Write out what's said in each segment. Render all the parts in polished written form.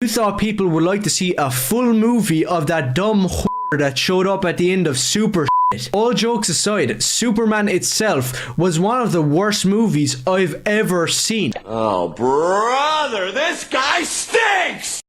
You thought people would like to see a full movie of that dumb whore that showed up at the end of Super shit. All jokes aside, Superman itself was one of the worst movies I've ever seen. Oh, brother, this guy stinks!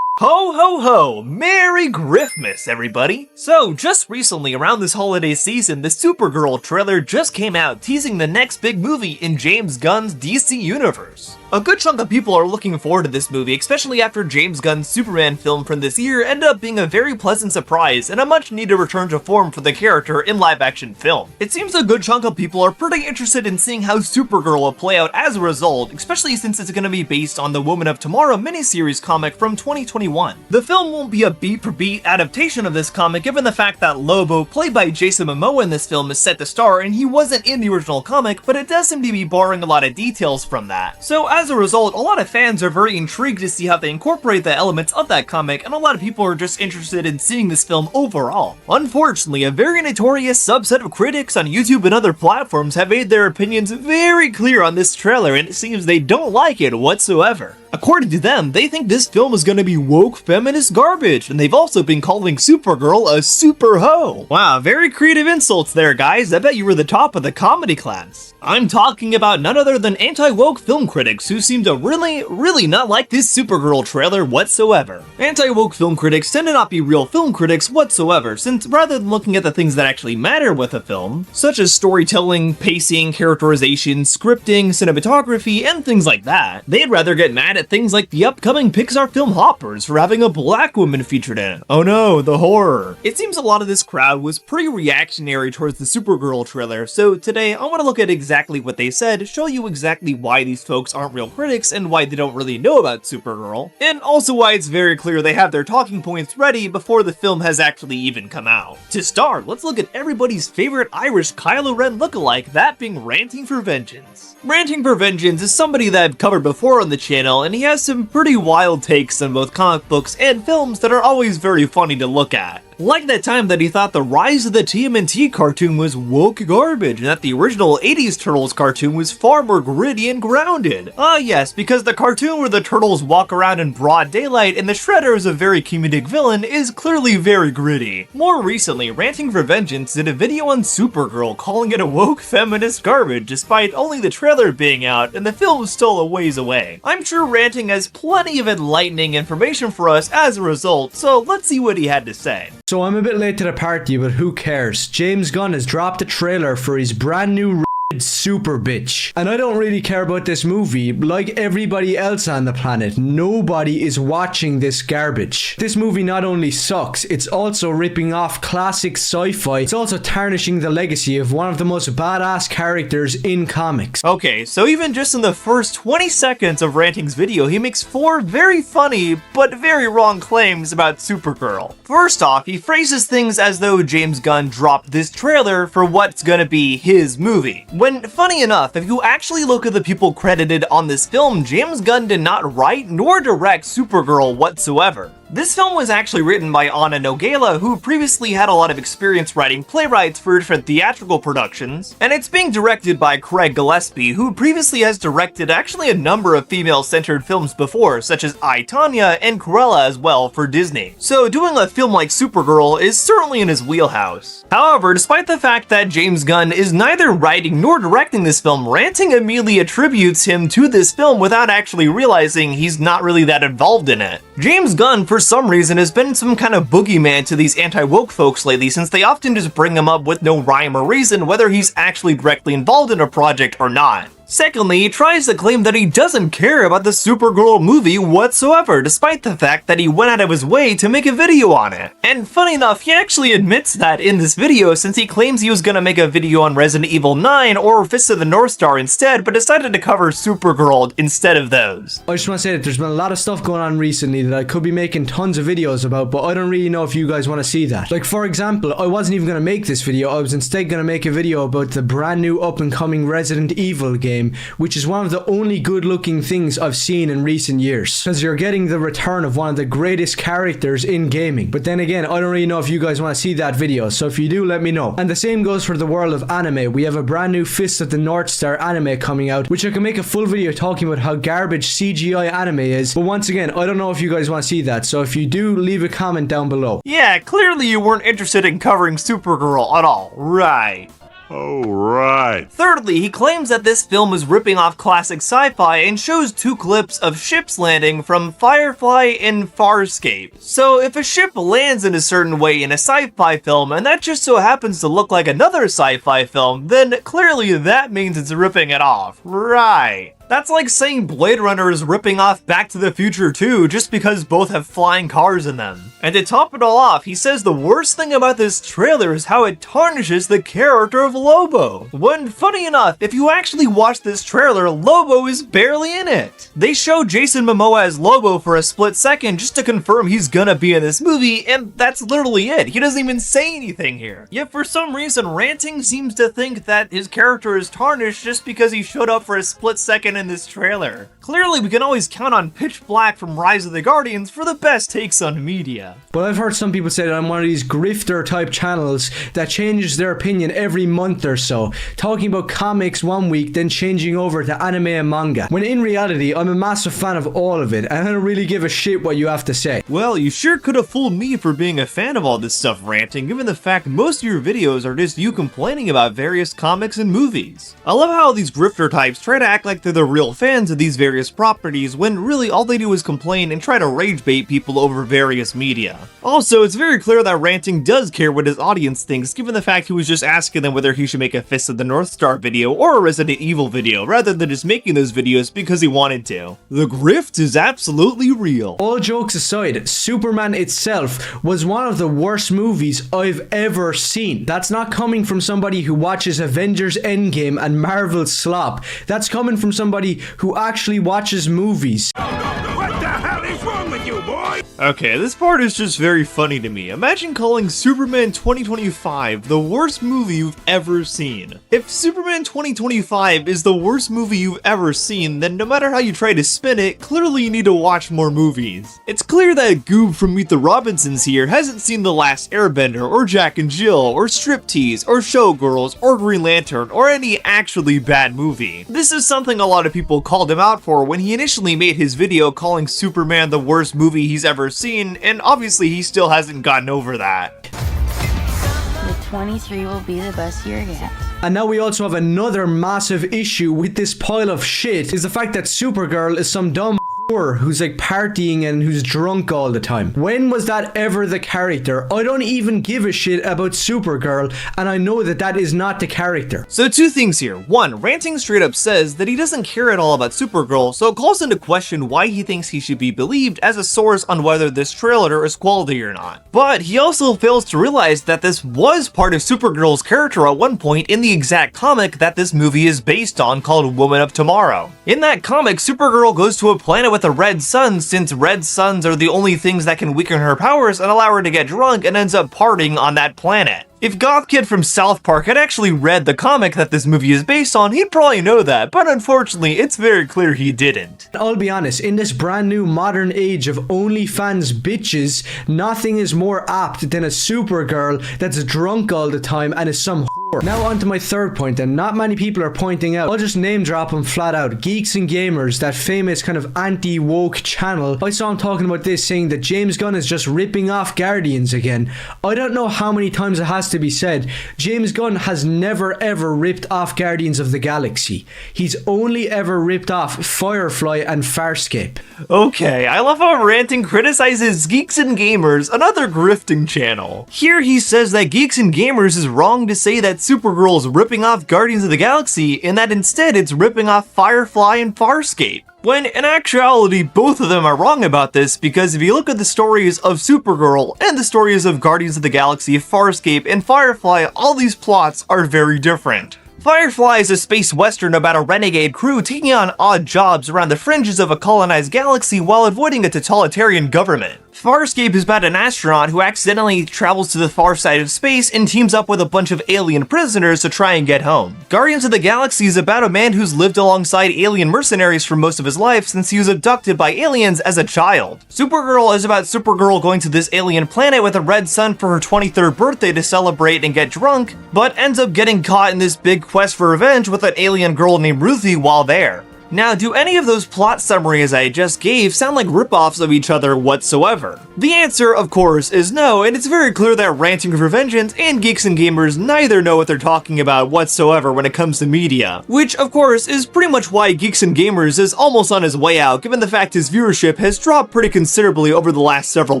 Ho ho ho! Merry Griftmas, everybody! So, just recently, around this holiday season, the Supergirl trailer just came out, teasing the next big movie in James Gunn's DC universe. A good chunk of people are looking forward to this movie, especially after James Gunn's Superman film from this year ended up being a very pleasant surprise and a much needed return to form for the character in live-action film. It seems a good chunk of people are pretty interested in seeing how Supergirl will play out as a result, especially since it's going to be based on the Woman of Tomorrow miniseries comic from 2021. The film won't be a beat-for-beat adaptation of this comic given the fact that Lobo, played by Jason Momoa in this film, is set to star and he wasn't in the original comic, but it does seem to be borrowing a lot of details from that. So as a result, a lot of fans are very intrigued to see how they incorporate the elements of that comic, and a lot of people are just interested in seeing this film overall. Unfortunately, a very notorious subset of critics on YouTube and other platforms have made their opinions very clear on this trailer, and it seems they don't like it whatsoever. According to them, they think this film is gonna be woke feminist garbage, and they've also been calling Supergirl a super hoe. Wow, very creative insults there, guys. I bet you were the top of the comedy class. I'm talking about none other than anti-woke film critics who seem to really not like this Supergirl trailer whatsoever. Anti-woke film critics tend to not be real film critics whatsoever, since rather than looking at the things that actually matter with a film, such as storytelling, pacing, characterization, scripting, cinematography, and things like that, they'd rather get mad at things like the upcoming Pixar film Hoppers for having a black woman featured in it. Oh no, the horror. It seems a lot of this crowd was pretty reactionary towards the Supergirl trailer, so today I want to look at exactly what they said, show you exactly why these folks aren't real critics and why they don't really know about Supergirl, and also why it's very clear they have their talking points ready before the film has actually even come out. To start, let's look at everybody's favorite Irish Kylo Ren lookalike, that being Ranting for Vengeance. Ranting for Vengeance is somebody that I've covered before on the channel, and he has some pretty wild takes on both comic books and films that are always very funny to look at. Like that time that he thought the Rise of the TMNT cartoon was woke garbage, and that the original 80s Turtles cartoon was far more gritty and grounded. Ah yes, because the cartoon where the Turtles walk around in broad daylight and the Shredder is a very comedic villain is clearly very gritty. More recently, Ranting for Vengeance did a video on Supergirl calling it a woke feminist garbage despite only the trailer being out and the film is still a ways away. I'm sure Ranting has plenty of enlightening information for us as a result, so let's see what he had to say. So I'm a bit late to the party, but who cares? James Gunn has dropped a trailer for his brand new super bitch. And I don't really care about this movie. Like everybody else on the planet, nobody is watching this garbage. This movie not only sucks, it's also ripping off classic sci-fi. It's also tarnishing the legacy of one of the most badass characters in comics. Okay, so even just in the first 20 seconds of Ranting's video, he makes 4 very funny but very wrong claims about Supergirl. First off, he phrases things as though James Gunn dropped this trailer for what's gonna be his movie. When, funny enough, if you actually look at the people credited on this film, James Gunn did not write nor direct Supergirl whatsoever. This film was actually written by Anna Nogela, who previously had a lot of experience writing playwrights for different theatrical productions, and it's being directed by Craig Gillespie, who previously has directed actually a number of female-centered films before, such as I, Tonya and Cruella as well for Disney. So doing a film like Supergirl is certainly in his wheelhouse. However, despite the fact that James Gunn is neither writing nor directing this film, Ranting immediately attributes him to this film without actually realizing he's not really that involved in it. James Gunn, for some reason, has been some kind of boogeyman to these anti-woke folks lately, since they often just bring him up with no rhyme or reason whether he's actually directly involved in a project or not. Secondly, he tries to claim that he doesn't care about the Supergirl movie whatsoever, despite the fact that he went out of his way to make a video on it. And funny enough, he actually admits that in this video, since he claims he was gonna make a video on Resident Evil 9 or Fist of the North Star instead, but decided to cover Supergirl instead of those. I just want to say that there's been a lot of stuff going on recently that I could be making tons of videos about, but I don't really know if you guys want to see that. Like, for example, I wasn't even going to make this video, I was instead going to make a video about the brand new up and coming Resident Evil game Endgame, which is one of the only good looking things I've seen in recent years, because you're getting the return of one of the greatest characters in gaming. But then again, I don't really know if you guys want to see that video, so if you do, let me know. And the same goes for the world of anime. We have a brand new Fist of the North Star anime coming out, which I can make a full video talking about how garbage CGI anime is. But once again, I don't know if you guys want to see that, so if you do, leave a comment down below. Yeah, clearly you weren't interested in covering Supergirl at all, right? Oh, right. Thirdly, he claims that this film is ripping off classic sci-fi and shows 2 clips of ships landing from Firefly and Farscape. So if a ship lands in a certain way in a sci-fi film and that just so happens to look like another sci-fi film, then clearly that means it's ripping it off, right? That's like saying Blade Runner is ripping off Back to the Future 2 just because both have flying cars in them. And to top it all off, he says the worst thing about this trailer is how it tarnishes the character of Lobo. When, funny enough, if you actually watch this trailer, Lobo is barely in it. They show Jason Momoa as Lobo for a split second just to confirm he's gonna be in this movie, and that's literally it. He doesn't even say anything here. Yet for some reason, Ranting seems to think that his character is tarnished just because he showed up for a split second in this trailer. Clearly, we can always count on Pitch Black from Rise of the Guardians for the best takes on media. But I've heard some people say that I'm one of these grifter type channels that changes their opinion every month or so, talking about comics one week, then changing over to anime and manga, when in reality, I'm a massive fan of all of it, and I don't really give a shit what you have to say. Well, you sure could have fooled me for being a fan of all this stuff, Ranting, given the fact most of your videos are just you complaining about various comics and movies. I love how these grifter types try to act like they're the real fans of these various properties when really all they do is complain and try to rage bait people over various media. Also, it's very clear that Ranting does care what his audience thinks, given the fact he was just asking them whether he should make a Fist of the North Star video or a Resident Evil video, rather than just making those videos because he wanted to. The grift is absolutely real. All jokes aside, Superman itself was one of the worst movies I've ever seen. That's not coming from somebody who watches Avengers Endgame and Marvel slop. That's coming from somebody who actually watches movies. What the hell is wrong with you, boy? Okay, this part is just very funny to me. Imagine calling Superman 2025 the worst movie you've ever seen. If Superman 2025 is the worst movie you've ever seen, then no matter how you try to spin it, clearly you need to watch more movies. It's clear that Goob from Meet the Robinsons here hasn't seen The Last Airbender, or Jack and Jill, or Striptease, or Showgirls, or Green Lantern, or any actually bad movie. This is something a lot of people called him out for when he initially made his video calling Superman the worst movie he's ever seen, and obviously he still hasn't gotten over that. The 23 will be the best year yet. And now we also have another massive issue with this pile of shit, is the fact that Supergirl is some dumb who's like partying and who's drunk all the time. When was that ever the character? I don't even give a shit about Supergirl, and I know that that is not the character. So 2 things here. 1, Ranting straight up says that he doesn't care at all about Supergirl, so it calls into question why he thinks he should be believed as a source on whether this trailer is quality or not. But he also fails to realize that this was part of Supergirl's character at one point in the exact comic that this movie is based on, called Woman of Tomorrow. In that comic, Supergirl goes to a planet with a red sun, since red suns are the only things that can weaken her powers and allow her to get drunk, and ends up partying on that planet. If Goth Kid from South Park had actually read the comic that this movie is based on, he'd probably know that, but unfortunately, it's very clear he didn't. I'll be honest, in this brand new modern age of OnlyFans bitches, nothing is more apt than a Supergirl that's drunk all the time and is some whore. Now on to my third point, and not many people are pointing out. I'll just name drop them flat out. Geeks and Gamers, that famous kind of anti-woke channel. I saw him talking about this, saying that James Gunn is just ripping off Guardians again. I don't know how many times it has to be said. James Gunn has never ever ripped off Guardians of the Galaxy. He's only ever ripped off Firefly and Farscape. Okay, I love how Ranting criticizes Geeks and Gamers, another grifting channel. Here he says that Geeks and Gamers is wrong to say that Supergirl is ripping off Guardians of the Galaxy, and that instead it's ripping off Firefly and Farscape. When in actuality, both of them are wrong about this, because if you look at the stories of Supergirl and the stories of Guardians of the Galaxy, Farscape, and Firefly, all these plots are very different. Firefly is a space western about a renegade crew taking on odd jobs around the fringes of a colonized galaxy while avoiding a totalitarian government. Farscape is about an astronaut who accidentally travels to the far side of space and teams up with a bunch of alien prisoners to try and get home. Guardians of the Galaxy is about a man who's lived alongside alien mercenaries for most of his life since he was abducted by aliens as a child. Supergirl is about Supergirl going to this alien planet with a red sun for her 23rd birthday to celebrate and get drunk, but ends up getting caught in this big quest for revenge with an alien girl named Ruthie while there. Now, do any of those plot summaries I just gave sound like ripoffs of each other whatsoever? The answer, of course, is no, and it's very clear that Ranting for Vengeance and Geeks and Gamers neither know what they're talking about whatsoever when it comes to media. Which, of course, is pretty much why Geeks and Gamers is almost on his way out, given the fact his viewership has dropped pretty considerably over the last several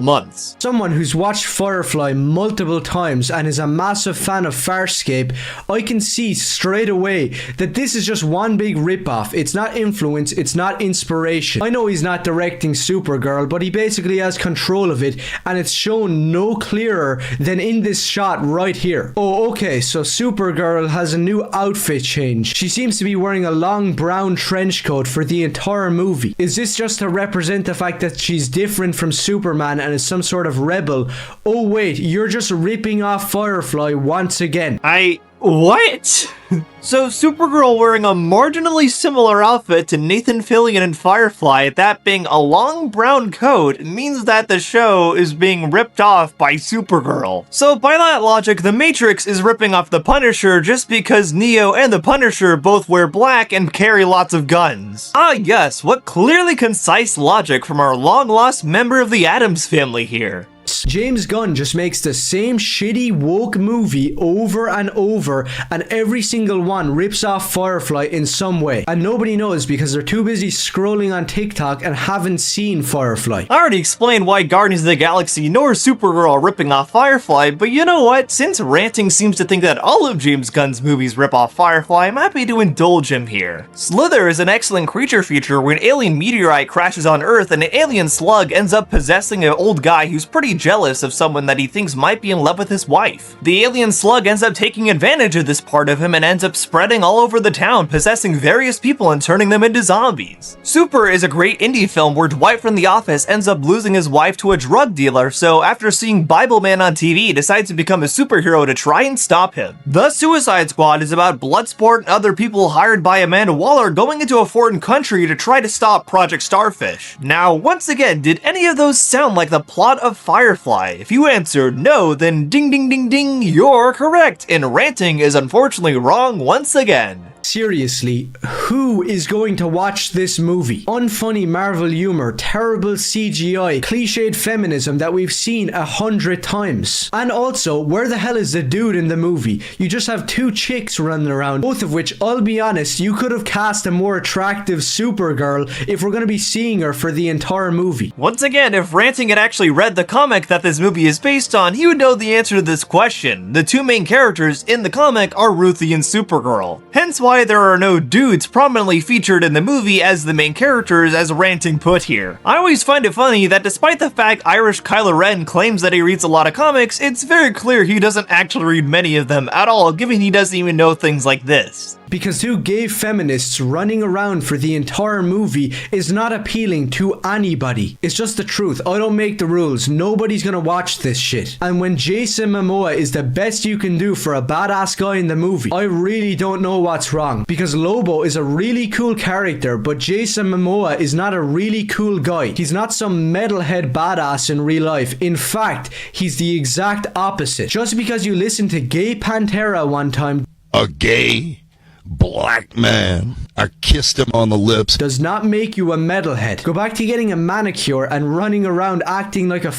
months. Someone who's watched Firefly multiple times and is a massive fan of Farscape, I can see straight away that this is just one big ripoff. It's not influence, it's not inspiration. I know he's not directing Supergirl, but he basically has control of it, and it's shown no clearer than in this shot right here. Oh, okay, so Supergirl has a new outfit change. She seems to be wearing a long brown trench coat for the entire movie. Is this just to represent the fact that she's different from Superman and is some sort of rebel? Oh wait, you're just ripping off Firefly once again. What? So Supergirl wearing a marginally similar outfit to Nathan Fillion in Firefly, that being a long brown coat, means that the show is being ripped off by Supergirl. So by that logic, The Matrix is ripping off The Punisher just because Neo and The Punisher both wear black and carry lots of guns. Ah yes, what clearly concise logic from our long-lost member of the Addams family here. James Gunn just makes the same shitty woke movie over and over, and every single one rips off Firefly in some way, and nobody knows because they're too busy scrolling on TikTok and haven't seen Firefly. I already explained why Guardians of the Galaxy nor Supergirl are ripping off Firefly, but you know what? Since Ranting seems to think that all of James Gunn's movies rip off Firefly, I'm happy to indulge him here. Slither is an excellent creature feature where an alien meteorite crashes on Earth and an alien slug ends up possessing an old guy who's pretty jealous of someone that he thinks might be in love with his wife. The alien slug ends up taking advantage of this part of him and ends up spreading all over the town, possessing various people and turning them into zombies. Super is a great indie film where Dwight from The Office ends up losing his wife to a drug dealer, so after seeing Bible Man on TV, decides to become a superhero to try and stop him. The Suicide Squad is about Bloodsport and other people hired by Amanda Waller going into a foreign country to try to stop Project Starfish. Now, once again, did any of those sound like the plot of Firefly? If you answered no, then ding ding ding ding, you're correct, and Ranting is unfortunately wrong once again. Seriously, who is going to watch this movie? Unfunny Marvel humor, terrible CGI, cliched feminism that we've seen 100 times. And also, where the hell is the dude in the movie? You just have two chicks running around, both of which, I'll be honest, you could have cast a more attractive Supergirl if we're going to be seeing her for the entire movie. Once again, if Ranting had actually read the comic that this movie is based on, he would know the answer to this question. The two main characters in the comic are Ruthie and Supergirl. Hence why there are no dudes prominently featured in the movie as the main characters, as Ranting put here. I always find it funny that despite the fact Irish Kylo Ren claims that he reads a lot of comics, it's very clear he doesn't actually read many of them at all, given he doesn't even know things like this. Because two gay feminists running around for the entire movie is not appealing to anybody. It's just the truth. I don't make the rules. Nobody's gonna watch this shit. And when Jason Momoa is the best you can do for a badass guy in the movie, I really don't know what's wrong. Because Lobo is a really cool character, but Jason Momoa is not a really cool guy. He's not some metalhead badass in real life. In fact, he's the exact opposite. Just because you listened to Gay Pantera one time, a gay black man, I kissed him on the lips, does not make you a metalhead. Go back to getting a manicure and running around acting like a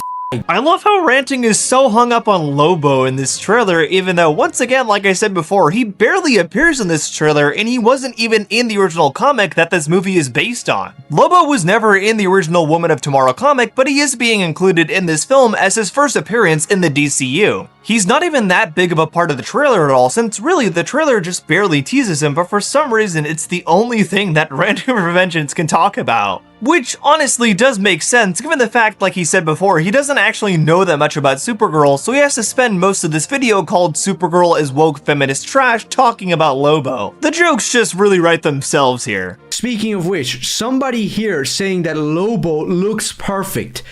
I love how Ranting is so hung up on Lobo in this trailer, even though, once again, like I said before, he barely appears in this trailer and he wasn't even in the original comic that this movie is based on. Lobo was never in the original Woman of Tomorrow comic, but he is being included in this film as his first appearance in the DCU. He's not even that big of a part of the trailer at all, since really the trailer just barely teases him, but for some reason it's the only thing that Ranting for Vengeance can talk about. Which honestly does make sense, given the fact, like he said before, he doesn't actually know that much about Supergirl, so he has to spend most of this video called Supergirl is Woke Feminist Trash talking about Lobo. The jokes just really write themselves here. Speaking of which, somebody here saying that Lobo looks perfect.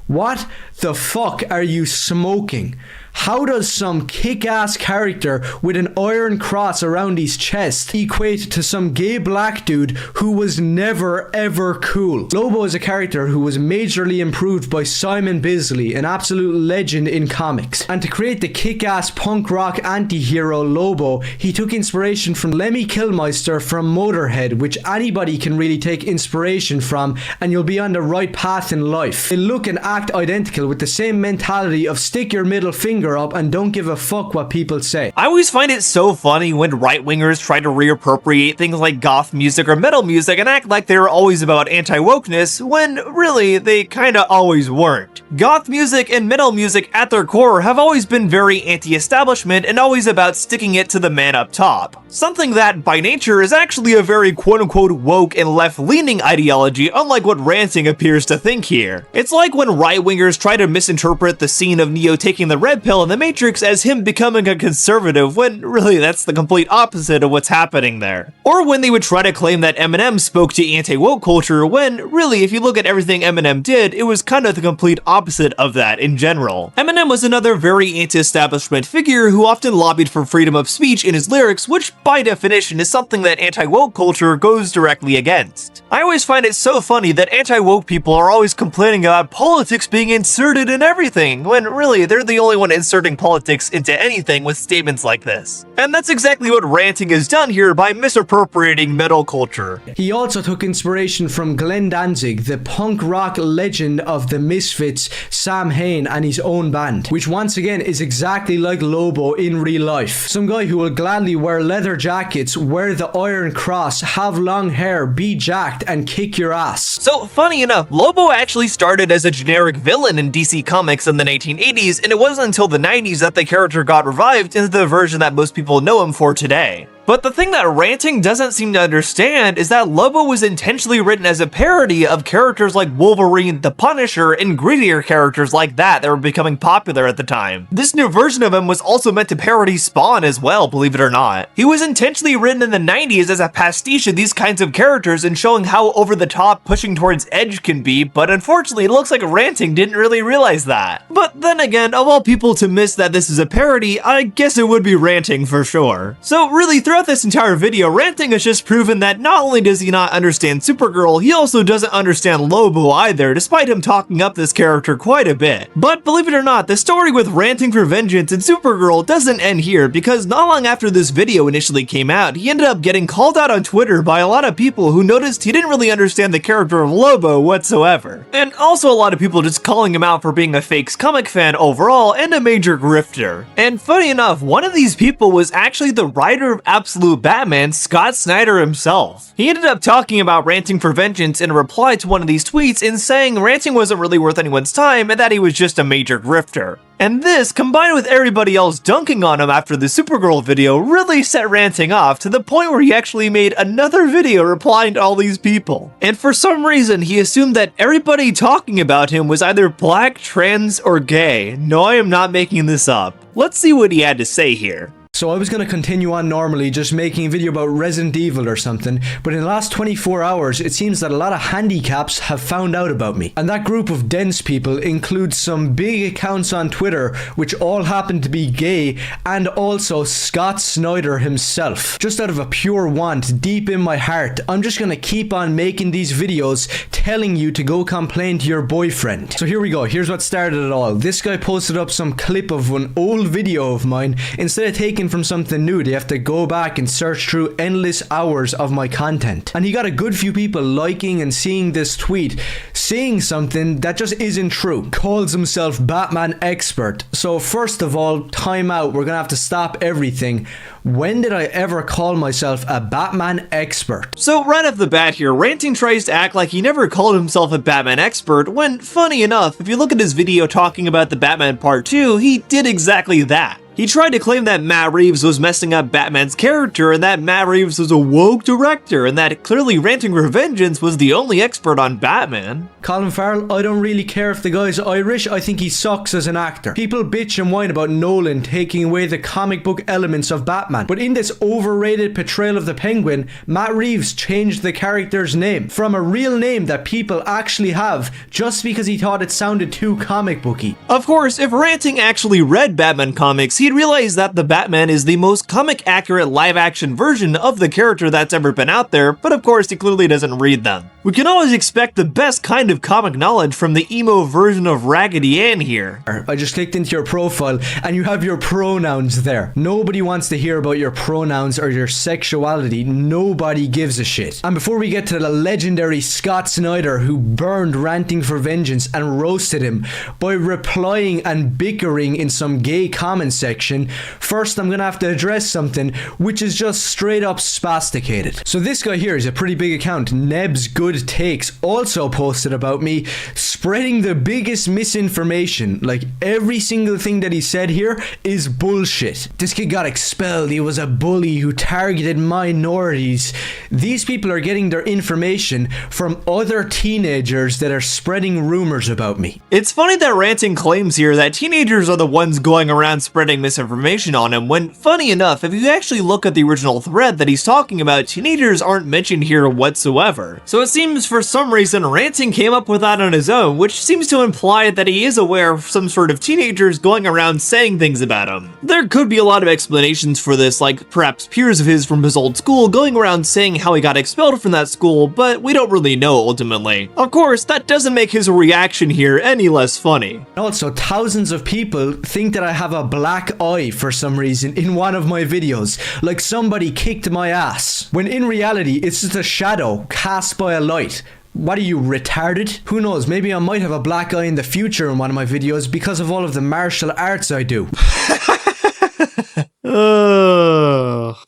What the fuck are you smoking? How does some kick-ass character with an iron cross around his chest equate to some gay black dude who was never ever cool? Lobo is a character who was majorly improved by Simon Bisley, an absolute legend in comics. And to create the kick-ass punk rock anti-hero Lobo, he took inspiration from Lemmy Kilmister from Motorhead, which anybody can really take inspiration from, and you'll be on the right path in life. They look and act identical with the same mentality of stick your middle finger up and don't give a fuck what people say. I always find it so funny when right-wingers try to reappropriate things like goth music or metal music and act like they were always about anti-wokeness, when really they kinda always weren't. Goth music and metal music at their core have always been very anti-establishment and always about sticking it to the man up top. Something that, by nature, is actually a very quote-unquote woke and left-leaning ideology, unlike what Ranting appears to think here. It's like when right-wingers try to misinterpret the scene of Neo taking the red pill in the Matrix as him becoming a conservative, when really that's the complete opposite of what's happening there. Or when they would try to claim that Eminem spoke to anti-woke culture, when really, if you look at everything Eminem did, it was kind of the complete opposite of that in general. Eminem was another very anti-establishment figure who often lobbied for freedom of speech in his lyrics, which by definition is something that anti-woke culture goes directly against. I always find it so funny that anti-woke people are always complaining about politics being inserted in everything, when really they're the only one inserting politics into anything with statements like this. And that's exactly what Ranting has done here by misappropriating metal culture. He also took inspiration from Glenn Danzig, the punk rock legend of the Misfits, Sam Hain, and his own band, which once again is exactly like Lobo in real life. Some guy who will gladly wear leather jackets, wear the Iron Cross, have long hair, be jacked, and kick your ass. So, funny enough, Lobo actually started as a generic villain in DC Comics in the 1980s, and it wasn't until the 90s that the character got revived into the version that most people know him for today. But the thing that Ranting doesn't seem to understand is that Lobo was intentionally written as a parody of characters like Wolverine, the Punisher, and grittier characters like that were becoming popular at the time. This new version of him was also meant to parody Spawn as well, believe it or not. He was intentionally written in the 90s as a pastiche of these kinds of characters and showing how over the top pushing towards edge can be, but unfortunately it looks like Ranting didn't really realize that. But then again, of all people to miss that this is a parody, I guess it would be Ranting for sure. So really, throughout this entire video, Ranting has just proven that not only does he not understand Supergirl, he also doesn't understand Lobo either, despite him talking up this character quite a bit. But believe it or not, the story with Ranting for Vengeance and Supergirl doesn't end here, because not long after this video initially came out, he ended up getting called out on Twitter by a lot of people who noticed he didn't really understand the character of Lobo whatsoever. And also a lot of people just calling him out for being a fake comic fan overall and a major grifter. And funny enough, one of these people was actually the writer of Absolute Batman, Scott Snyder himself. He ended up talking about Ranting for Vengeance in a reply to one of these tweets and saying Ranting wasn't really worth anyone's time and that he was just a major grifter. And this, combined with everybody else dunking on him after the Supergirl video, really set Ranting off to the point where he actually made another video replying to all these people. And for some reason, he assumed that everybody talking about him was either black, trans, or gay. No, I am not making this up. Let's see what he had to say here. So I was going to continue on normally, just making a video about Resident Evil or something, but in the last 24 hours, it seems that a lot of handicaps have found out about me. And that group of dense people includes some big accounts on Twitter, which all happen to be gay, and also Scott Snyder himself. Just out of a pure want, deep in my heart, I'm just going to keep on making these videos telling you to go complain to your boyfriend. So here we go, here's what started it all. This guy posted up some clip of an old video of mine. Instead of taking from something new, they have to go back and search through endless hours of my content. And he got a good few people liking and seeing this tweet, saying something that just isn't true. Calls himself Batman expert. So first of all, time out. We're gonna have to stop everything. When did I ever call myself a Batman expert? So right off the bat here, Ranting tries to act like he never called himself a Batman expert, when, funny enough, if you look at his video talking about the Batman Part 2, he did exactly that. He tried to claim that Matt Reeves was messing up Batman's character and that Matt Reeves was a woke director and that clearly Ranting Revengeance was the only expert on Batman. Colin Farrell, I don't really care if the guy's Irish, I think he sucks as an actor. People bitch and whine about Nolan taking away the comic book elements of Batman, but in this overrated portrayal of the Penguin, Matt Reeves changed the character's name from a real name that people actually have just because he thought it sounded too comic booky. Of course, if Ranting actually read Batman comics, he'd realize that the Batman is the most comic accurate live action version of the character that's ever been out there, but of course he clearly doesn't read them. We can always expect the best kind of comic knowledge from the emo version of Raggedy Ann here. I just clicked into your profile and you have your pronouns there. Nobody wants to hear about your pronouns or your sexuality. Nobody gives a shit. And before we get to the legendary Scott Snyder who burned Ranting for Vengeance and roasted him by replying and bickering in some gay comment section, first I'm gonna have to address something which is just straight up spasticated. So this guy here is a pretty big account, Neb's Good Takes, also posted about me spreading the biggest misinformation. Like every single thing that he said here is bullshit. This kid got expelled, he was a bully who targeted minorities. These people are getting their information from other teenagers that are spreading rumors about me. It's funny that Ranting claims here that teenagers are the ones going around spreading misinformation on him, when, funny enough, if you actually look at the original thread that he's talking about, teenagers aren't mentioned here whatsoever. So it seems for some reason Ranting came up with that on his own, which seems to imply that he is aware of some sort of teenagers going around saying things about him. There could be a lot of explanations for this, like perhaps peers of his from his old school going around saying how he got expelled from that school, but we don't really know ultimately. Of course, that doesn't make his reaction here any less funny. Also, thousands of people think that I have a black eye for some reason in one of my videos, like somebody kicked my ass, when in reality it's just a shadow cast by a light. What are you, retarded? Who knows, maybe I might have a black eye in the future in one of my videos because of all of the martial arts I do.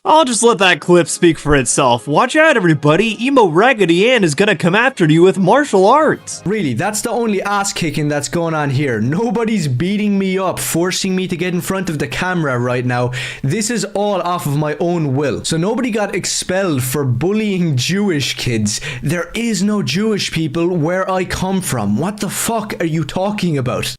I'll just let that clip speak for itself. Watch out everybody, emo Raggedy Ann is gonna come after you with martial arts. Really, that's the only ass kicking that's going on here. Nobody's beating me up, forcing me to get in front of the camera right now. This is all off of my own will. So nobody got expelled for bullying Jewish kids. There is no Jewish people where I come from. What the fuck are you talking about?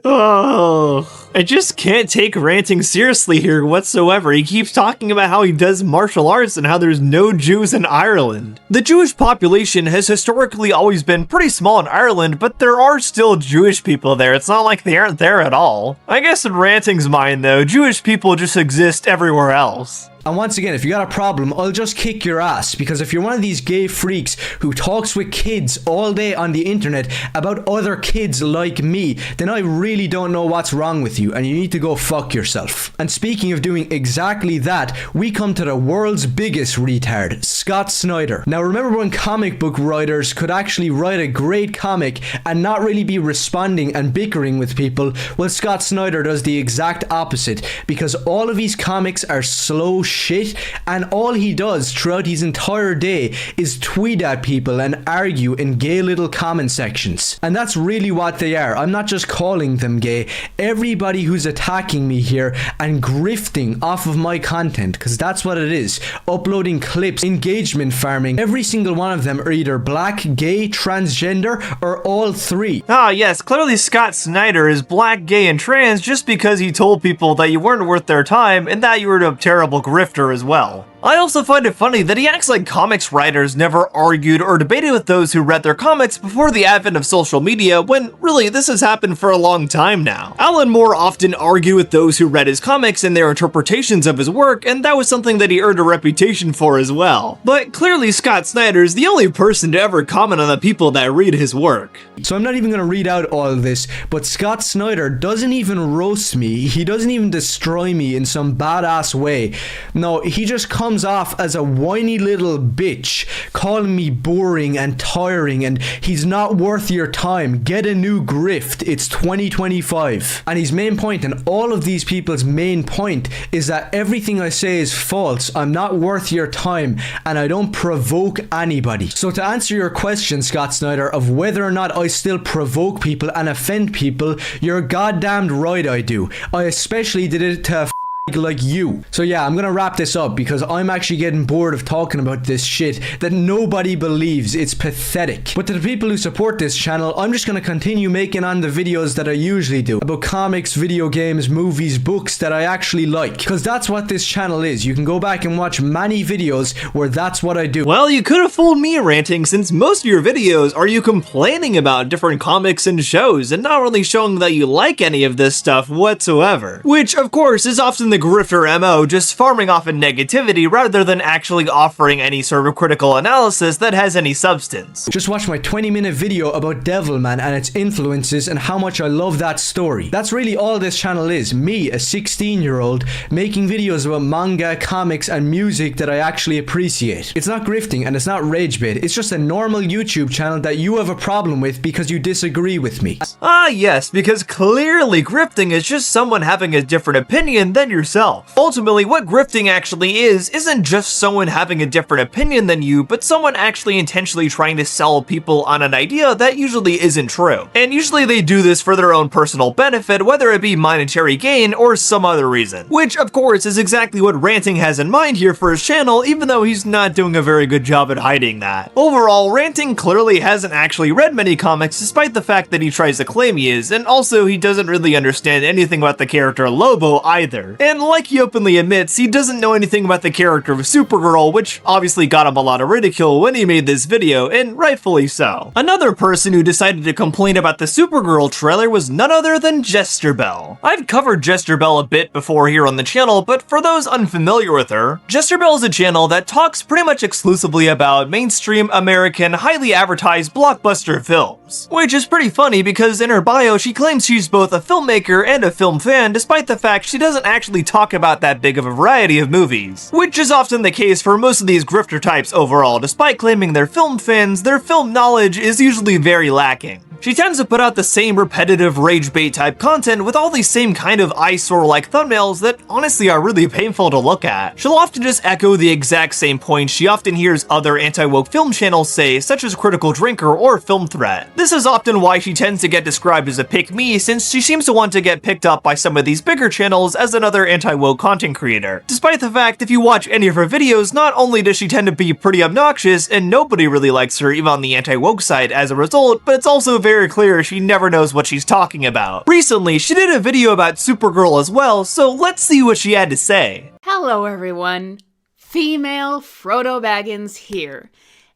Oh, I just can't take Ranting seriously here whatsoever. He keeps talking about how he does martial arts and how there's no Jews in Ireland. The Jewish population has historically always been pretty small in Ireland, but there are still Jewish people there. It's not like they aren't there at all. I guess in Ranting's mind though, Jewish people just exist everywhere else. And once again, if you got a problem, I'll just kick your ass, because if you're one of these gay freaks who talks with kids all day on the internet about other kids like me, then I really don't know what's wrong with you and you need to go fuck yourself. And speaking of doing exactly that, we come to the world's biggest retard, Scott Snyder. Now remember when comic book writers could actually write a great comic and not really be responding and bickering with people? Well, Scott Snyder does the exact opposite, because all of his comics are slow shit, and all he does throughout his entire day is tweet at people and argue in gay little comment sections. And that's really what they are. I'm not just calling them gay. Everybody who's attacking me here and grifting off of my content, because that's what it is, uploading clips, engagement farming, every single one of them are either black, gay, transgender, or all three. Ah yes, clearly Scott Snyder is black, gay, and trans just because he told people that you weren't worth their time and that you were a terrible grifter as well. I also find it funny that he acts like comics writers never argued or debated with those who read their comics before the advent of social media, when really this has happened for a long time now. Alan Moore often argued with those who read his comics and their interpretations of his work, and that was something that he earned a reputation for as well. But clearly Scott Snyder is the only person to ever comment on the people that read his work. So I'm not even going to read out all of this, but Scott Snyder doesn't even roast me, he doesn't even destroy me in some badass way. No, he just comes comes off as a whiny little bitch, calling me boring and tiring and he's not worth your time. Get a new grift. It's 2025. And his main point, and all of these people's main point, is that everything I say is false. I'm not worth your time and I don't provoke anybody. So to answer your question, Scott Snyder, of whether or not I still provoke people and offend people, you're goddamned right I do. I especially did it to a like you. So yeah, I'm gonna wrap this up because I'm actually getting bored of talking about this shit that nobody believes. It's pathetic. But to the people who support this channel, I'm just gonna continue making on the videos that I usually do about comics, video games, movies, books that I actually like, because that's what this channel is. You can go back and watch many videos where that's what I do. Well, you could have fooled me, Ranting, since most of your videos are you complaining about different comics and shows and not really showing that you like any of this stuff whatsoever. Which, of course, is often the grifter MO, just farming off in negativity rather than actually offering any sort of critical analysis that has any substance. Just watch my 20-minute video about Devilman and its influences and how much I love that story. That's really all this channel is. Me, a 16-year-old, making videos about manga, comics, and music that I actually appreciate. It's not grifting and it's not rage bait. It's just a normal YouTube channel that you have a problem with because you disagree with me. Ah yes, because clearly grifting is just someone having a different opinion than yourself. Ultimately, what grifting actually isn't just someone having a different opinion than you, but someone actually intentionally trying to sell people on an idea that usually isn't true. And usually they do this for their own personal benefit, whether it be monetary gain or some other reason. Which, of course, is exactly what Ranting has in mind here for his channel, even though he's not doing a very good job at hiding that. Overall, Ranting clearly hasn't actually read many comics, despite the fact that he tries to claim he is, and also he doesn't really understand anything about the character Lobo either. And like he openly admits, he doesn't know anything about the character of Supergirl, which obviously got him a lot of ridicule when he made this video, and rightfully so. Another person who decided to complain about the Supergirl trailer was none other than Jesterbell. I've covered Jesterbell a bit before here on the channel, but for those unfamiliar with her, Jesterbell is a channel that talks pretty much exclusively about mainstream American, highly advertised blockbuster films. Which is pretty funny because in her bio she claims she's both a filmmaker and a film fan, despite the fact she doesn't actually talk about that big of a variety of movies. Which is often the case for most of these grifter types overall. Despite claiming they're film fans, their film knowledge is usually very lacking. She tends to put out the same repetitive rage bait type content with all these same kind of eyesore-like thumbnails that honestly are really painful to look at. She'll often just echo the exact same points she often hears other anti-woke film channels say, such as Critical Drinker or Film Threat. This is often why she tends to get described as a pick-me, since she seems to want to get picked up by some of these bigger channels as another anti-woke content creator. Despite the fact if you watch any of her videos, not only does she tend to be pretty obnoxious and nobody really likes her even on the anti-woke side as a result, but it's also very clear she never knows what she's talking about. Recently, she did a video about Supergirl as well, so let's see what she had to say. Hello everyone, female Frodo Baggins here,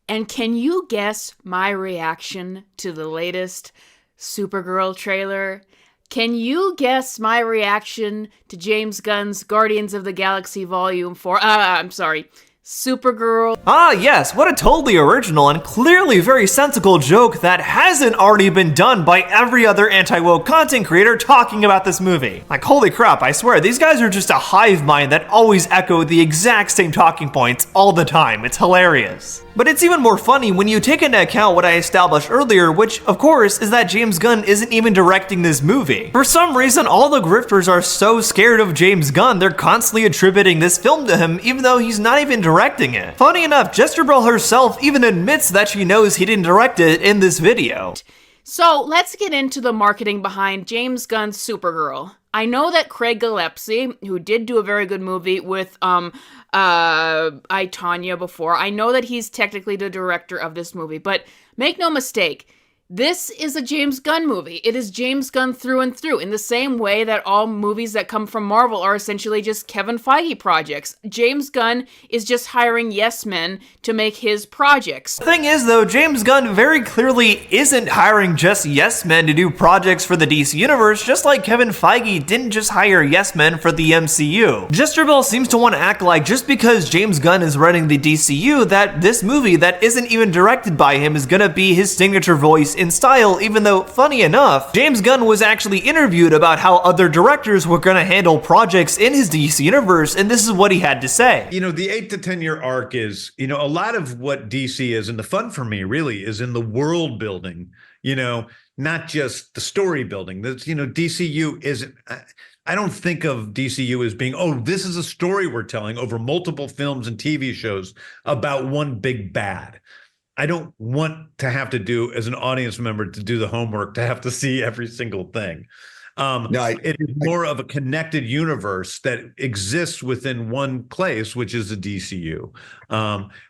and can you guess my reaction to the latest Supergirl trailer? Can you guess my reaction to James Gunn's Guardians of the Galaxy Volume 4? Supergirl. Ah yes, what a totally original and clearly very sensical joke that hasn't already been done by every other anti-woke content creator talking about this movie. Like holy crap, I swear, these guys are just a hive mind that always echo the exact same talking points all the time. It's hilarious. But it's even more funny when you take into account what I established earlier, which of course is that James Gunn isn't even directing this movie. For some reason, all the grifters are so scared of James Gunn, they're constantly attributing this film to him even though he's not even directing it. Funny enough, Jesterbell herself even admits that she knows he didn't direct it in this video. So let's get into the marketing behind James Gunn's Supergirl. I know that Craig Gillespie, who did do a very good movie with I, Tonya before, I know that he's technically the director of this movie, but make no mistake, this is a James Gunn movie. It is James Gunn through and through, in the same way that all movies that come from Marvel are essentially just Kevin Feige projects. James Gunn is just hiring yes men to make his projects. The thing is though, James Gunn very clearly isn't hiring just yes men to do projects for the DC Universe, just like Kevin Feige didn't just hire yes men for the MCU. Jesterbell seems to want to act like just because James Gunn is running the DCU, that this movie that isn't even directed by him is gonna be his signature voice in style, even though, funny enough, James Gunn was actually interviewed about how other directors were gonna handle projects in his DC universe, and this is what he had to say. You know, the 8 to 10 year arc is, you know, a lot of what DC is, and the fun for me really is in the world building, you know, not just the story building. That's, you know, DCU isn't, I don't think of DCU as being, oh, this is a story we're telling over multiple films and TV shows about one big bad. I don't want to have to do, as an audience member, to do the homework, to have to see every single thing. It is more of a connected universe that exists within one place, which is the DCU,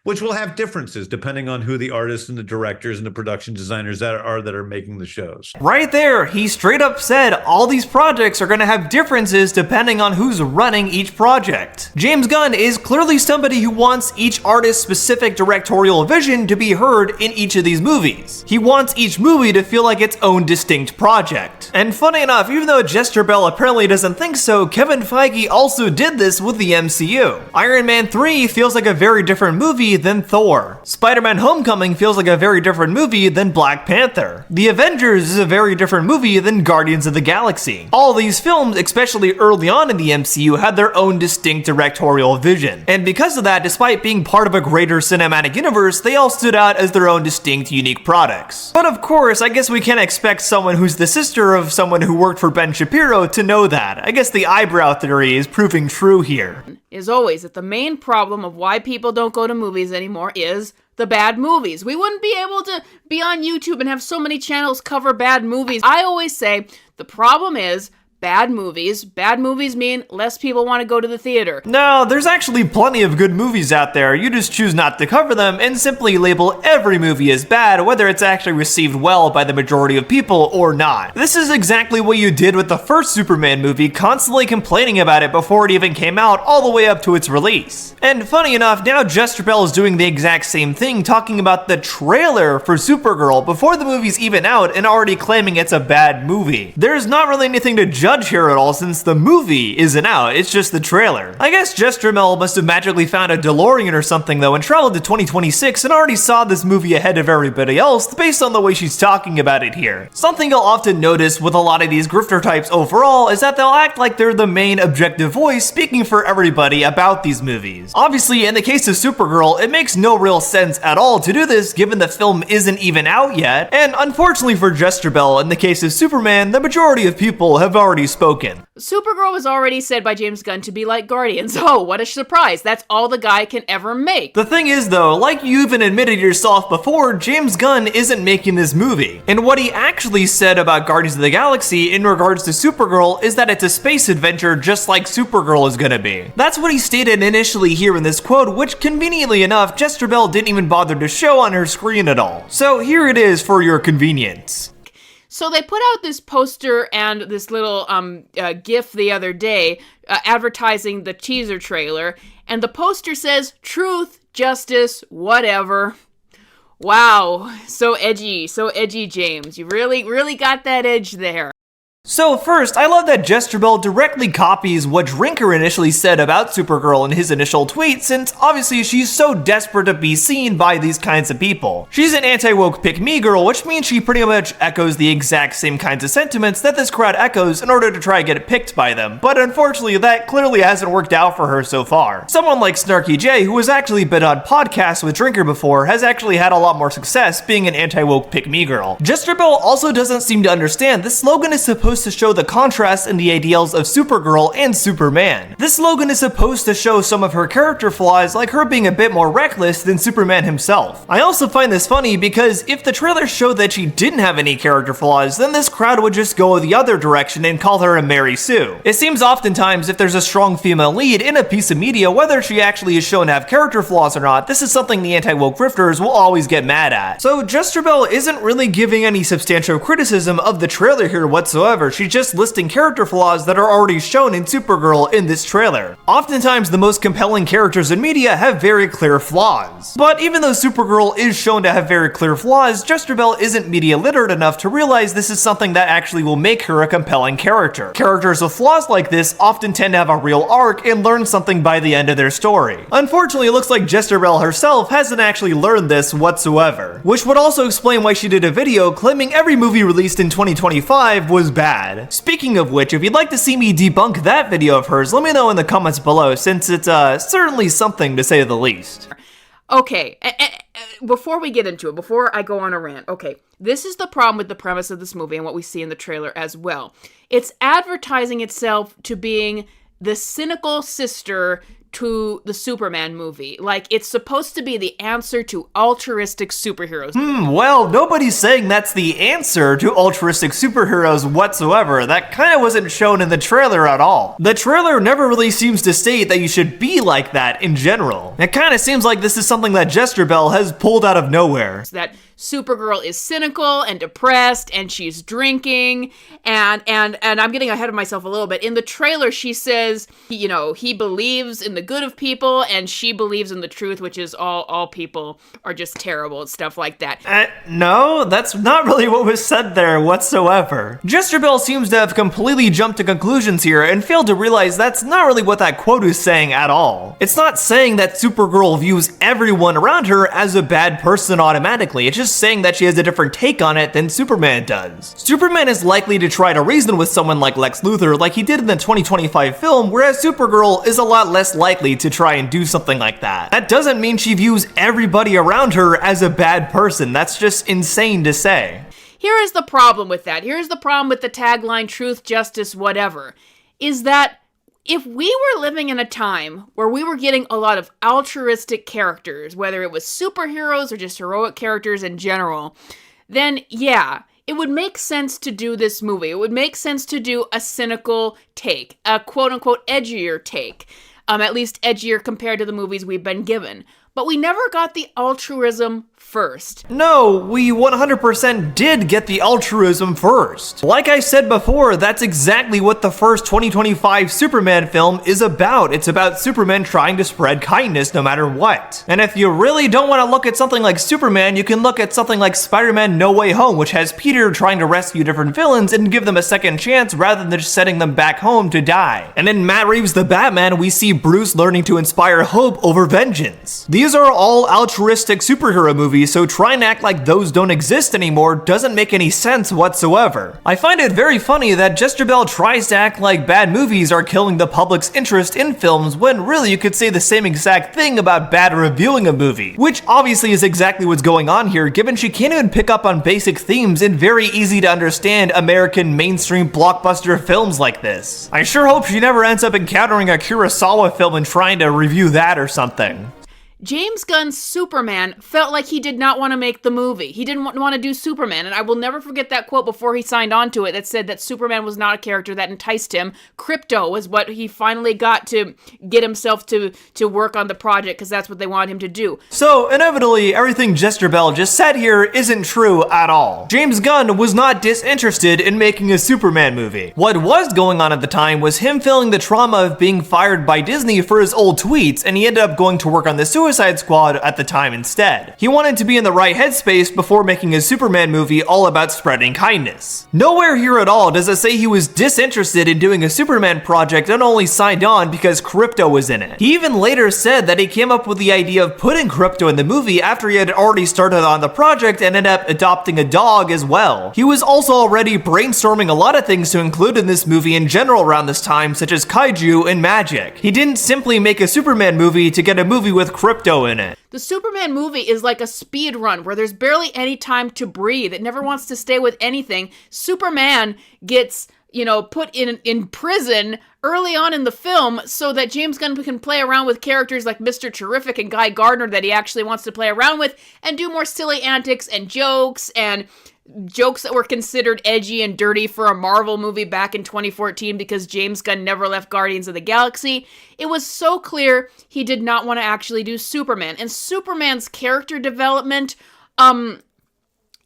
which will have differences depending on who the artists and the directors and the production designers that are making the shows. Right there, he straight up said all these projects are going to have differences depending on who's running each project. James Gunn is clearly somebody who wants each artist's specific directorial vision to be heard in each of these movies. He wants each movie to feel like its own distinct project. And funny enough, even though Jesterbell apparently doesn't think so, Kevin Feige also did this with the MCU. Iron Man 3 feels like a very different movie than Thor. Spider-Man Homecoming feels like a very different movie than Black Panther. The Avengers is a very different movie than Guardians of the Galaxy. All these films, especially early on in the MCU, had their own distinct directorial vision. And because of that, despite being part of a greater cinematic universe, they all stood out as their own distinct, unique products. But of course, I guess we can't expect someone who's the sister of someone who worked for Ben Shapiro to know that. I guess the eyebrow theory is proving true here. Is always that the main problem of why people don't go to movies anymore is the bad movies. We wouldn't be able to be on YouTube and have so many channels cover bad movies. I always say the problem is bad movies. Bad movies mean less people want to go to the theater. No, there's actually plenty of good movies out there. You just choose not to cover them and simply label every movie as bad, whether it's actually received well by the majority of people or not. This is exactly what you did with the first Superman movie, constantly complaining about it before it even came out, all the way up to its release. And funny enough, now Jesterbell is doing the exact same thing, talking about the trailer for Supergirl before the movie's even out and already claiming it's a bad movie. There's not really anything to judge here at all since the movie isn't out, it's just the trailer. I guess Jesterbell must have magically found a DeLorean or something though and traveled to 2026 and already saw this movie ahead of everybody else based on the way she's talking about it here. Something you'll often notice with a lot of these grifter types overall is that they'll act like they're the main objective voice speaking for everybody about these movies. Obviously, in the case of Supergirl, it makes no real sense at all to do this given the film isn't even out yet, and unfortunately for Jesterbell, in the case of Superman, the majority of people have already spoken. Supergirl was already said by James Gunn to be like Guardians. Oh, what a surprise. That's all the guy can ever make. The thing is though, like you even admitted yourself before, James Gunn isn't making this movie. And what he actually said about Guardians of the Galaxy in regards to Supergirl is that it's a space adventure just like Supergirl is gonna be. That's what he stated initially here in this quote, which conveniently enough, Jesterbell didn't even bother to show on her screen at all. So here it is for your convenience. So they put out this poster and this little GIF the other day advertising the teaser trailer, and the poster says, truth, justice, whatever. Wow, so edgy, James. You really got that edge there. So first, I love that Jesterbell directly copies what Drinker initially said about Supergirl in his initial tweet, since obviously she's so desperate to be seen by these kinds of people. She's an anti-woke pick-me girl, which means she pretty much echoes the exact same kinds of sentiments that this crowd echoes in order to try and get picked by them, but unfortunately that clearly hasn't worked out for her so far. Someone like Snarky J, who has actually been on podcasts with Drinker before, has actually had a lot more success being an anti-woke pick-me girl. Jesterbell also doesn't seem to understand this slogan is supposed to show the contrast in the ideals of Supergirl and Superman. This slogan is supposed to show some of her character flaws, like her being a bit more reckless than Superman himself. I also find this funny because if the trailer showed that she didn't have any character flaws, then this crowd would just go the other direction and call her a Mary Sue. It seems oftentimes if there's a strong female lead in a piece of media, whether she actually is shown to have character flaws or not, this is something the anti-woke grifters will always get mad at. So Jesterbell isn't really giving any substantial criticism of the trailer here whatsoever. whatsoever. She's just listing character flaws that are already shown in Supergirl in this trailer. Oftentimes, the most compelling characters in media have very clear flaws. But even though Supergirl is shown to have very clear flaws, Jesterbell isn't media literate enough to realize this is something that actually will make her a compelling character. Characters with flaws like this often tend to have a real arc and learn something by the end of their story. Unfortunately, it looks like Jesterbell herself hasn't actually learned this whatsoever, which would also explain why she did a video claiming every movie released in 2025 was bad. Speaking of which, if you'd like to see me debunk that video of hers, let me know in the comments below, since it's certainly something to say the least. Okay, before we get into it, before I go on a rant, okay, this is the problem with the premise of this movie and what we see in the trailer as well. It's advertising itself to being the cynical sister to the Superman movie. Like, it's supposed to be the answer to altruistic superheroes. Well, nobody's saying that's the answer to altruistic superheroes whatsoever. That kind of wasn't shown in the trailer at all. The trailer never really seems to state that you should be like that in general. It kind of seems like this is something that Jesterbell has pulled out of nowhere. That Supergirl is cynical and depressed and she's drinking and I'm getting ahead of myself a little bit. In the trailer, she says, you know, he believes in the good of people and she believes in the truth, which is all people are just terrible and stuff like that. No, that's not really what was said there whatsoever. Jesterbell seems to have completely jumped to conclusions here and failed to realize that's not really what that quote is saying at all. It's not saying that Supergirl views everyone around her as a bad person automatically. It's just saying that she has a different take on it than Superman does. Superman is likely to try to reason with someone like Lex Luthor like he did in the 2025 film, whereas Supergirl is a lot less likely to try and do something like that. That doesn't mean she views everybody around her as a bad person. That's just insane to say. Here is the problem with that. Here's the problem with the tagline, truth, justice, whatever, is that if we were living in a time where we were getting a lot of altruistic characters, whether it was superheroes or just heroic characters in general, then yeah, it would make sense to do this movie. It would make sense to do a cynical take, a quote-unquote edgier take, at least edgier compared to the movies we've been given. But we never got the altruism first. No, we 100% did get the altruism first. Like I said before, that's exactly what the first 2025 Superman film is about. It's about Superman trying to spread kindness no matter what. And if you really don't want to look at something like Superman, you can look at something like Spider-Man No Way Home, which has Peter trying to rescue different villains and give them a second chance rather than just sending them back home to die. And in Matt Reeves' The Batman, we see Bruce learning to inspire hope over vengeance. These are all altruistic superhero movies, so trying to act like those don't exist anymore doesn't make any sense whatsoever. I find it very funny that Jesterbell tries to act like bad movies are killing the public's interest in films when really you could say the same exact thing about bad reviewing a movie, which obviously is exactly what's going on here given she can't even pick up on basic themes in very easy to understand American mainstream blockbuster films like this. I sure hope she never ends up encountering a Kurosawa film and trying to review that or something. James Gunn's Superman felt like he did not want to make the movie. He didn't want to do Superman, and I will never forget that quote before he signed on to it that said that Superman was not a character that enticed him. Krypto was what he finally got to get himself to work on the project because that's what they wanted him to do. So, inevitably, everything Jesterbell just said here isn't true at all. James Gunn was not disinterested in making a Superman movie. What was going on at the time was him feeling the trauma of being fired by Disney for his old tweets, and he ended up going to work on the Suicide Squad at the time instead. He wanted to be in the right headspace before making a Superman movie all about spreading kindness. Nowhere here at all does it say he was disinterested in doing a Superman project and only signed on because Krypto was in it. He even later said that he came up with the idea of putting Krypto in the movie after he had already started on the project and ended up adopting a dog as well. He was also already brainstorming a lot of things to include in this movie in general around this time, such as kaiju and magic. He didn't simply make a Superman movie to get a movie with Krypto in it. The Superman movie is like a speed run where there's barely any time to breathe. It never wants to stay with anything. Superman gets, put in prison early on in the film so that James Gunn can play around with characters like Mr. Terrific and Guy Gardner that he actually wants to play around with and do more silly antics and jokes that were considered edgy and dirty for a Marvel movie back in 2014 because James Gunn never left Guardians of the Galaxy. It was so clear he did not want to actually do Superman. And Superman's character development,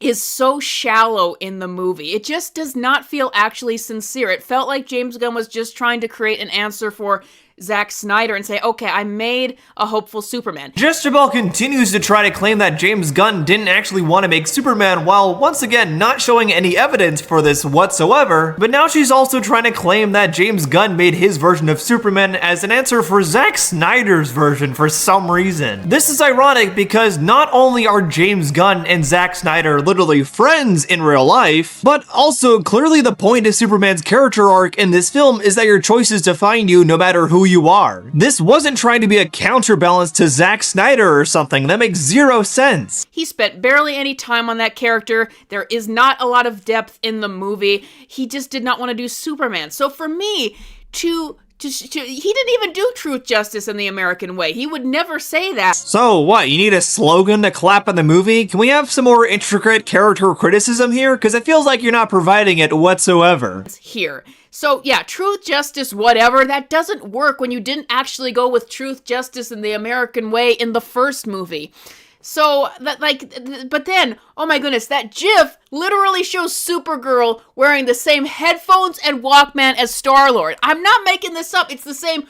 is so shallow in the movie. It just does not feel actually sincere. It felt like James Gunn was just trying to create an answer for Zack Snyder and say, okay, I made a hopeful Superman. Jesterbell continues to try to claim that James Gunn didn't actually want to make Superman while once again not showing any evidence for this whatsoever, but now she's also trying to claim that James Gunn made his version of Superman as an answer for Zack Snyder's version for some reason. This is ironic because not only are James Gunn and Zack Snyder literally friends in real life, but also clearly the point of Superman's character arc in this film is that your choices define you no matter who you are. This wasn't trying to be a counterbalance to Zack Snyder or something. That makes zero sense. He spent barely any time on that character. There is not a lot of depth in the movie. He just did not want to do Superman. So for me, he didn't even do Truth, Justice, and the American Way. He would never say that. So what, you need a slogan to clap in the movie? Can we have some more intricate character criticism here? Because it feels like you're not providing it whatsoever. Here. So yeah, Truth, Justice, whatever, that doesn't work when you didn't actually go with Truth, Justice, and the American Way in the first movie. So, but then, oh my goodness, that GIF literally shows Supergirl wearing the same headphones and Walkman as Star-Lord. I'm not making this up. It's the same,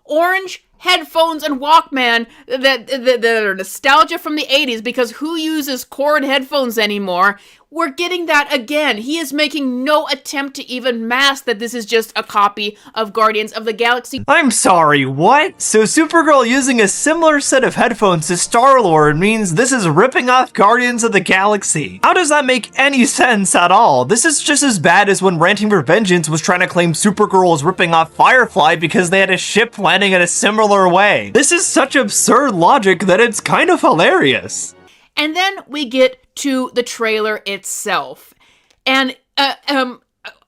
orange headphones and Walkman that are nostalgia from the 80s, because who uses cord headphones anymore? We're getting that again. He is making no attempt to even mask that this is just a copy of Guardians of the Galaxy. I'm sorry, what? So Supergirl using a similar set of headphones to Star-Lord means this is ripping off Guardians of the Galaxy. How does that make any sense at all? This is just as bad as when Ranting for Vengeance was trying to claim Supergirl was ripping off Firefly because they had a ship landing in a similar way. This is such absurd logic that it's kind of hilarious. And then we get to the trailer itself. And I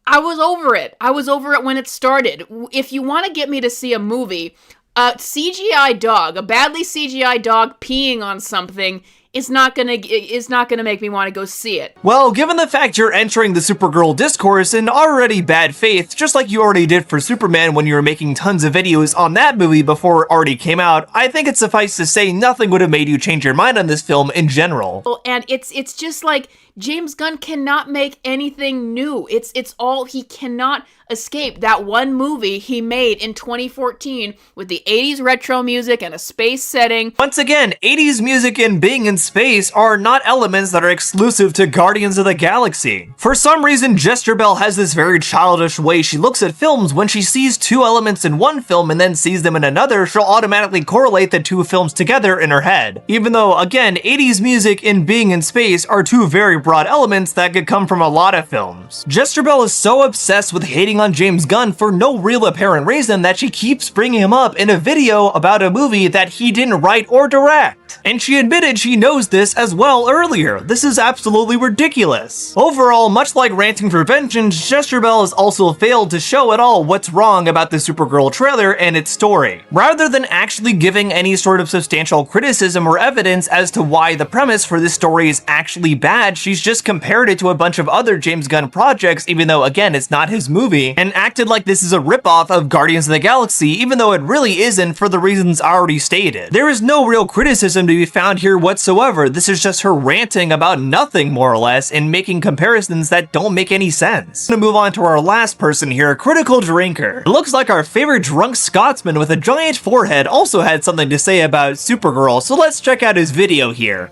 was over it. I was over it when it started. If you want to get me to see a movie, a CGI dog, a badly CGI dog peeing on something is not gonna make me want to go see it. Well, given the fact you're entering the Supergirl discourse in already bad faith, just like you already did for Superman when you were making tons of videos on that movie before it already came out, I think it's suffice to say nothing would have made you change your mind on this film in general. And it's just like James Gunn cannot make anything new. It's all, he cannot escape that one movie he made in 2014 with the 80s retro music and a space setting. Once again, 80s music and being in space are not elements that are exclusive to Guardians of the Galaxy. For some reason, Jesterbell has this very childish way she looks at films. When she sees two elements in one film and then sees them in another, she'll automatically correlate the two films together in her head. Even though, again, 80s music and being in space are two very broad elements that could come from a lot of films. Jesterbell is so obsessed with hating on James Gunn for no real apparent reason that she keeps bringing him up in a video about a movie that he didn't write or direct. And she admitted she knows this as well earlier. This is absolutely ridiculous. Overall, much like Ranting for Vengeance, Jesterbell has also failed to show at all what's wrong about the Supergirl trailer and its story. Rather than actually giving any sort of substantial criticism or evidence as to why the premise for this story is actually bad, she's just compared it to a bunch of other James Gunn projects, even though again it's not his movie, and acted like this is a ripoff of Guardians of the Galaxy, even though it really isn't for the reasons already stated. There is no real criticism to be found here whatsoever. This is just her ranting about nothing, more or less, and making comparisons that don't make any sense. I'm gonna move on to our last person here, Critical Drinker. It looks like our favorite drunk Scotsman with a giant forehead also had something to say about Supergirl, so let's check out his video here.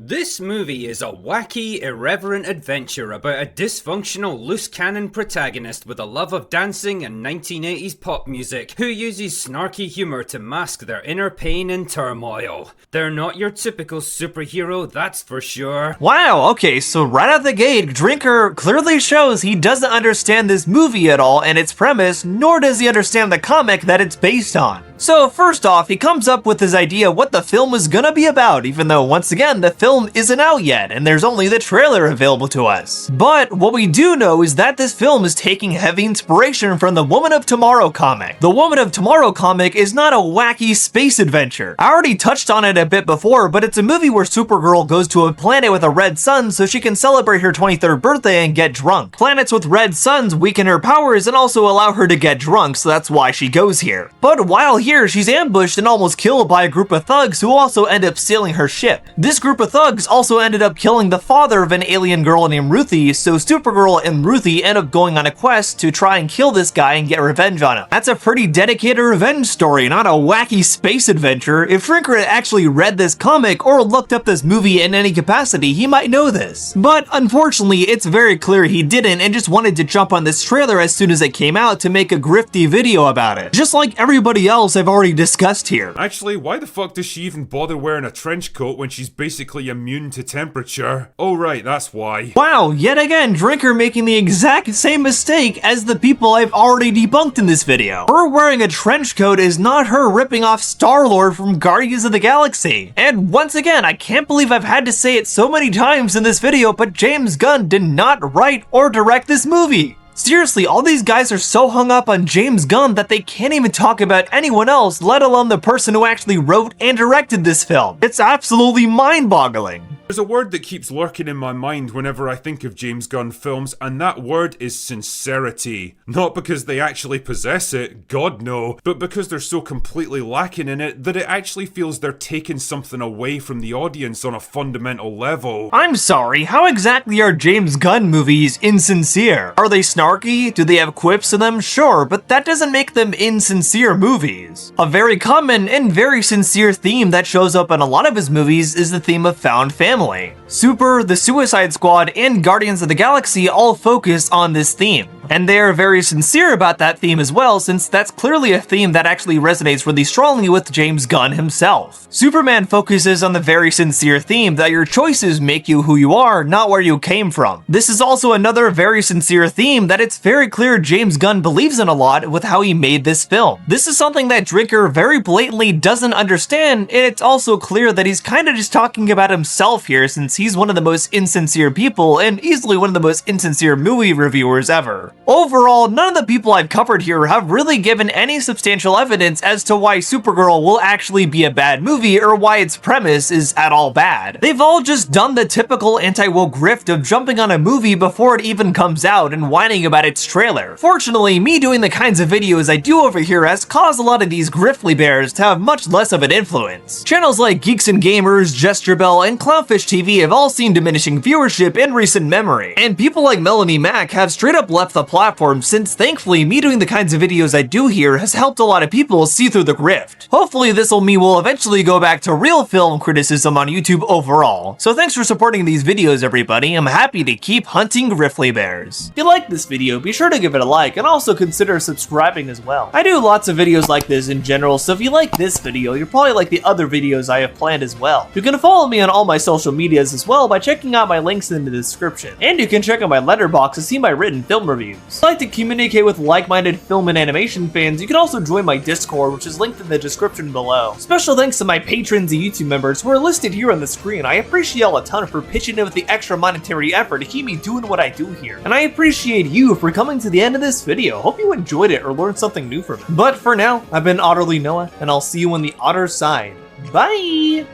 This movie is a wacky, irreverent adventure about a dysfunctional, loose-cannon protagonist with a love of dancing and 1980s pop music who uses snarky humor to mask their inner pain and turmoil. They're not your typical superhero, that's for sure. Wow, okay, so right out the gate, Drinker clearly shows he doesn't understand this movie at all and its premise, nor does he understand the comic that it's based on. So first off, he comes up with his idea what the film is gonna be about, even though once again, the film isn't out yet, and there's only the trailer available to us. But what we do know is that this film is taking heavy inspiration from the Woman of Tomorrow comic. The Woman of Tomorrow comic is not a wacky space adventure. I already touched on it a bit before, but it's a movie where Supergirl goes to a planet with a red sun so she can celebrate her 23rd birthday and get drunk. Planets with red suns weaken her powers and also allow her to get drunk, so that's why she goes here. But while here, she's ambushed and almost killed by a group of thugs who also end up stealing her ship. This group of thugs also ended up killing the father of an alien girl named Ruthie, so Supergirl and Ruthie end up going on a quest to try and kill this guy and get revenge on him. That's a pretty dedicated revenge story, not a wacky space adventure. If Shrinker had actually read this comic or looked up this movie in any capacity, he might know this. But unfortunately, it's very clear he didn't and just wanted to jump on this trailer as soon as it came out to make a grifty video about it. Just like everybody else I've already discussed here. Actually, why the fuck does she even bother wearing a trench coat when she's basically immune to temperature? Oh right, that's why. Wow, yet again, Drinker making the exact same mistake as the people I've already debunked in this video. Her wearing a trench coat is not her ripping off Star-Lord from Guardians of the Galaxy. And once again, I can't believe I've had to say it so many times in this video, but James Gunn did not write or direct this movie. Seriously, all these guys are so hung up on James Gunn that they can't even talk about anyone else, let alone the person who actually wrote and directed this film. It's absolutely mind-boggling. There's a word that keeps lurking in my mind whenever I think of James Gunn films, and that word is sincerity. Not because they actually possess it, God no, but because they're so completely lacking in it that it actually feels they're taking something away from the audience on a fundamental level. I'm sorry, how exactly are James Gunn movies insincere? Are they snarky? Do they have quips in them? Sure, but that doesn't make them insincere movies. A very common and very sincere theme that shows up in a lot of his movies is the theme of found family. Super, The Suicide Squad, and Guardians of the Galaxy all focus on this theme. And they are very sincere about that theme as well, since that's clearly a theme that actually resonates really strongly with James Gunn himself. Superman focuses on the very sincere theme that your choices make you who you are, not where you came from. This is also another very sincere theme that it's very clear James Gunn believes in a lot with how he made this film. This is something that Drinker very blatantly doesn't understand, and it's also clear that he's kind of just talking about himself here, since he's one of the most insincere people and easily one of the most insincere movie reviewers ever. Overall, none of the people I've covered here have really given any substantial evidence as to why Supergirl will actually be a bad movie or why its premise is at all bad. They've all just done the typical anti-woke grift of jumping on a movie before it even comes out and whining about its trailer. Fortunately, me doing the kinds of videos I do over here has caused a lot of these griftly bears to have much less of an influence. Channels like Geeks and Gamers, Jesterbell, and Clownfish TV have all seen diminishing viewership in recent memory, and people like Melanie Mack have straight up left the platform, since thankfully me doing the kinds of videos I do here has helped a lot of people see through the grift. Hopefully this will eventually go back to real film criticism on YouTube overall. So thanks for supporting these videos everybody, I'm happy to keep hunting griftly bears. If you liked this video, be sure to give it a like and also consider subscribing as well. I do lots of videos like this in general, so if you like this video, you'll probably like the other videos I have planned as well. You can follow me on all my social medias as well by checking out my links in the description. And you can check out my letterbox to see my written film reviews. If you'd like to communicate with like-minded film and animation fans, you can also join my Discord, which is linked in the description below. Special thanks to my patrons and YouTube members who are listed here on the screen. I appreciate y'all a ton for pitching in with the extra monetary effort to keep me doing what I do here. And I appreciate you for coming to the end of this video. Hope you enjoyed it or learned something new from it. But for now, I've been Otterly Noah, and I'll see you on the other side. Bye!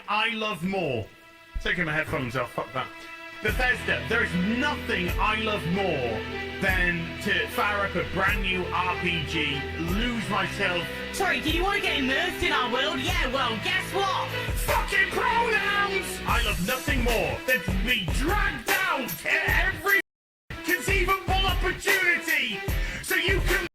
I love more. Taking my headphones off, fuck that. Bethesda, there is nothing I love more than to fire up a brand new RPG, lose myself. Sorry, do you want to get immersed in our world? Yeah, well, guess what? Fucking pronouns! I love nothing more than to be dragged out at every conceivable opportunity so you can